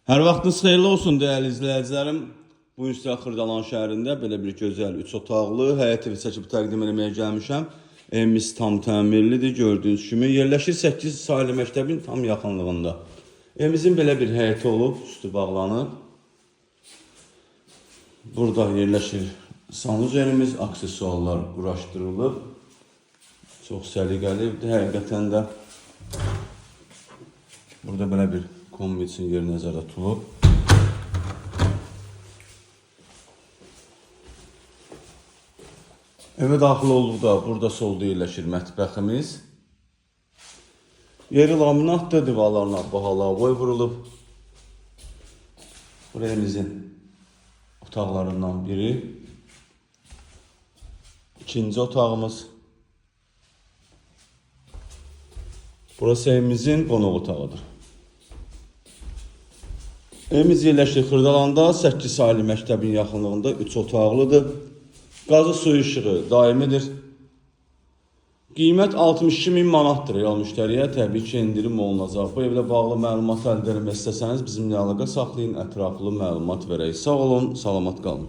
Hər vaxtınız xeyirli olsun dəyərli izləyicilərim. Bu gün sizə Xırdalan şəhərində belə bir gözəl 3 otaqlı həyət evi çəkib təqdim etməyə gəlmişəm. Evimiz tam təmirlidir, gördüyünüz kimi. Yerləşir 8 saylı məktəbin tam yaxınlığında. Evimizin belə bir həyəti olub, üstü bağlanıb. Burada yerləşir sanucerimiz, aksesuarlar quraşdırılıb. Çox səliqəlidir həqiqətən də. Burada belə bir kombi üçün yer nəzərdə tutulub. Evə daxil olduqda burada solda yerləşir mətbəximiz. Yeri laminatdır, divarlarına bahala boy vurulub. Burası evimizin otaqlarından biri. İkinci otağımız. Burası evimizin qonaq otağıdır. Evimiz yerləşir Xırdalanda 8 saylı məktəbin yaxınlığında 3 otaqlıdır. Qazı suyu işığı daimidir. Qiymət 62.000 manatdır real müştəriyə. Təbii ki, indirim olunacaq. Bu evlə bağlı məlumat əldə etmək istəsəniz bizimlə əlaqə saxlayın, ətraflı məlumat verək. Sağ olun, salamat qalın.